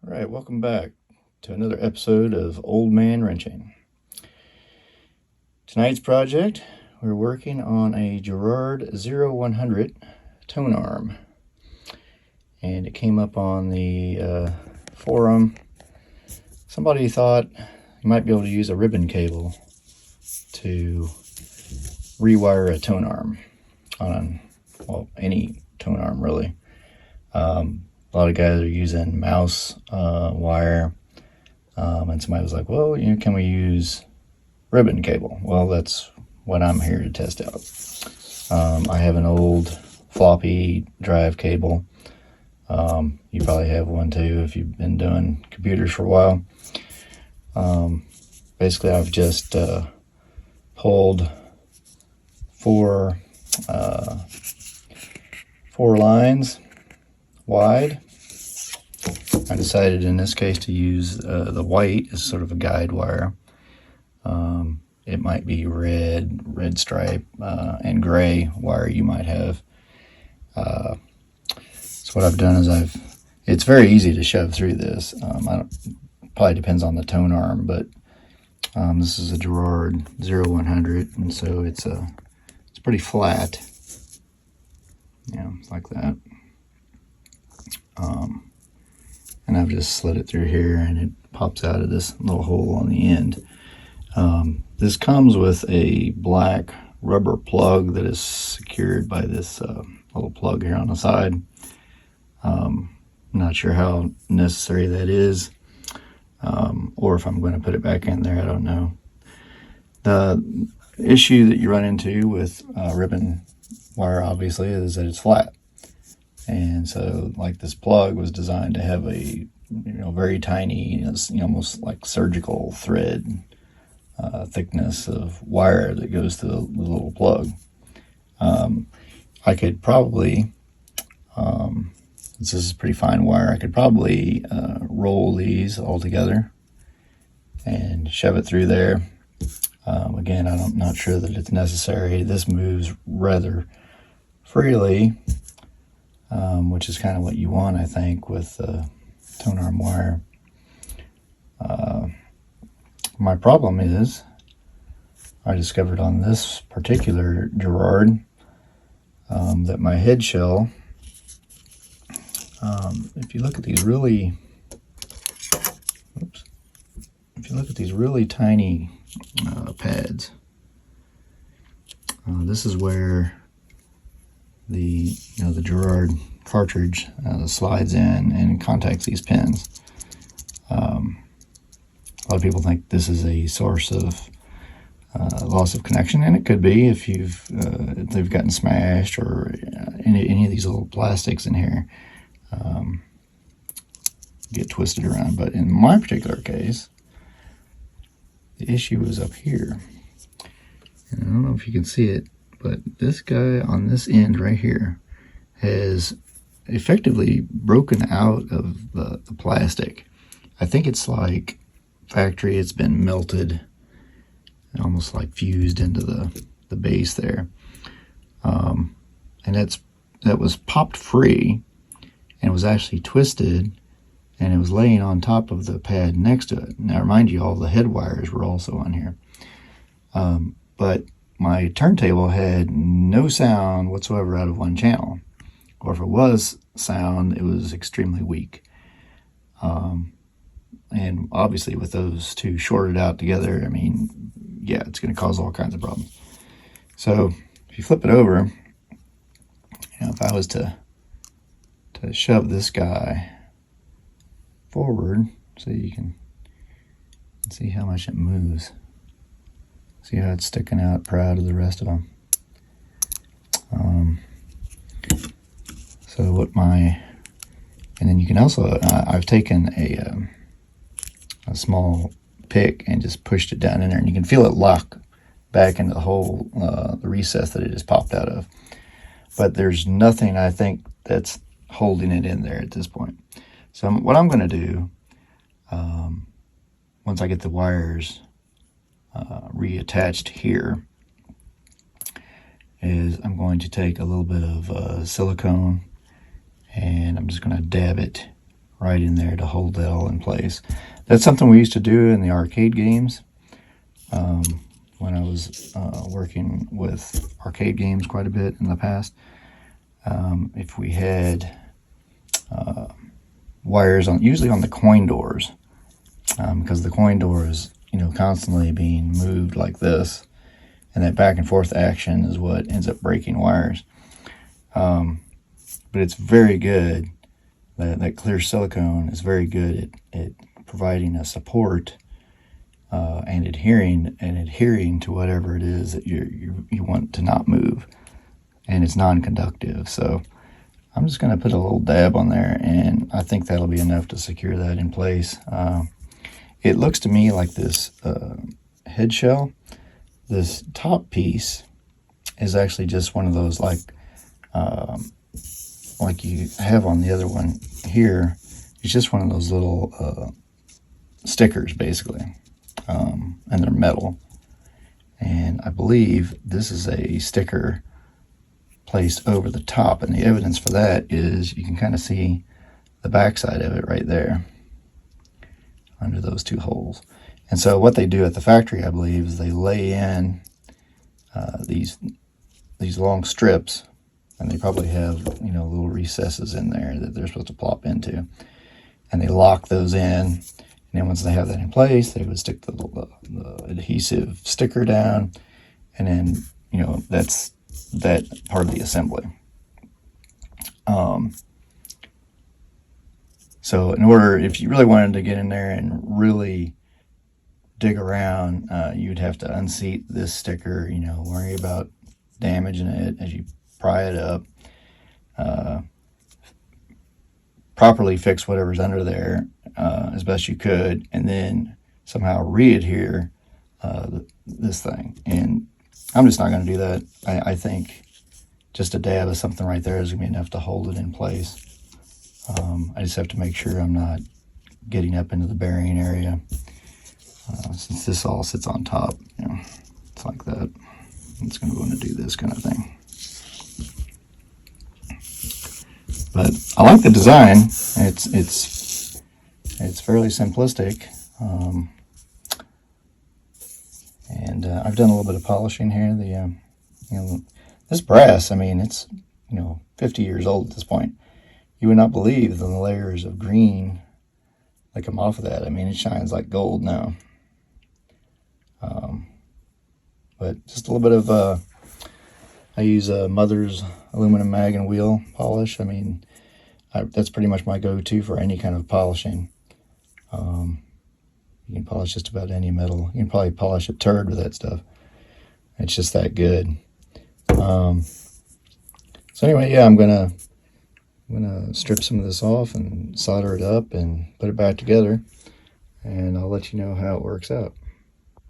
All right, welcome back to another episode of Old Man Wrenching. Tonight's project, we're working on a Garrard Zero 100 tonearm. And it came up on the forum. Somebody thought you might be able to use a ribbon cable to rewire a tonearm on, well, any tonearm really. A lot of guys are using mouse wire, and somebody was like, well, can we use ribbon cable? Well, that's what I'm here to test out. I have an old floppy drive cable. You probably have one too if you've been doing computers for a while. Basically, I've just pulled four lines wide. I decided in this case to use the white as sort of a guide wire. It might be red stripe, and gray wire you might have. So what I've done is it's very easy to shove through this. Probably depends on the tonearm, but this is a Garrard Zero 100, and so it's pretty flat. Yeah, like that. And I've just slid it through here, and it pops out of this little hole on the end. This comes with a black rubber plug that is secured by this little plug here on the side. Not sure how necessary that is, or if I'm going to put it back in there, I don't know. The issue that you run into with ribbon wire, obviously, is that it's flat. And so, like, this plug was designed to have a, very tiny, almost like surgical thread thickness of wire that goes to the little plug. I could probably, this is pretty fine wire, I could probably roll these all together and shove it through there. Again, I'm not sure that it's necessary. This moves rather freely. Which is kind of what you want, I think, with tonearm wire. My problem is, I discovered on this particular Garrard that my head shell, if you look at these really tiny pads, this is where the Garrard cartridge slides in and contacts these pins. A lot of people think this is a source of loss of connection, and it could be if if they've gotten smashed or any of these little plastics in here get twisted around. But in my particular case, the issue is up here, and I don't know if you can see it, but this guy on this end right here has effectively broken out of the plastic. I think it's like factory, it's been melted and almost like fused into the base there. And that was popped free and was actually twisted, and it was laying on top of the pad next to it. Now, remind you, all the head wires were also on here. But my turntable had no sound whatsoever out of one channel, or if it was sound, it was extremely weak. And obviously with those two shorted out together, I mean, yeah, it's going to cause all kinds of problems. So if you flip it over, if I was to shove this guy forward so you can see how much it moves. See how it's sticking out proud of the rest of them. So and then you can also, I've taken a small pick and just pushed it down in there, and you can feel it lock back into the hole, the recess that it just popped out of. But there's nothing, I think, that's holding it in there at this point. So what I'm going to do, once I get the wires reattached here, is I'm going to take a little bit of silicone, and I'm just going to dab it right in there to hold that all in place. That's something we used to do in the arcade games. When I was working with arcade games quite a bit in the past. If we had wires usually on the coin doors, because the coin door is, constantly being moved like this, and that back and forth action is what ends up breaking wires. But it's very good. That clear silicone is very good at providing a support and adhering to whatever it is that you want to not move, and it's non-conductive. So I'm just going to put a little dab on there, and I think that'll be enough to secure that in place. It looks to me like this head shell, this top piece, is actually just one of those like you have on the other one here. It's just one of those little stickers, basically, and they're metal. And I believe this is a sticker placed over the top, and the evidence for that is you can kind of see the backside of it right there under those two holes. And so what they do at the factory, I believe, is they lay in these long strips, and they probably have little recesses in there that they're supposed to plop into, and they lock those in. And then once they have that in place, they would stick the adhesive sticker down, and then that's that part of the assembly. So in order, if you really wanted to get in there and really dig around, you'd have to unseat this sticker, worry about damaging it as you pry it up, properly fix whatever's under there as best you could, and then somehow re-adhere this thing. And I'm just not going to do that. I think just a dab of something right there is going to be enough to hold it in place. I just have to make sure I'm not getting up into the bearing area. Since this all sits on top, it's like that. It's going to want to do this kind of thing. But I like the design. It's fairly simplistic. And I've done a little bit of polishing here. This brass, it's 50 years old at this point. You would not believe the layers of green that come off of that. It shines like gold now. But just a little bit of I use Mother's aluminum mag and wheel polish. That's pretty much my go-to for any kind of polishing. You can polish just about any metal. You can probably polish a turd with that stuff. It's just that good. So anyway, yeah, I'm gonna strip some of this off and solder it up and put it back together, and I'll let you know how it works out.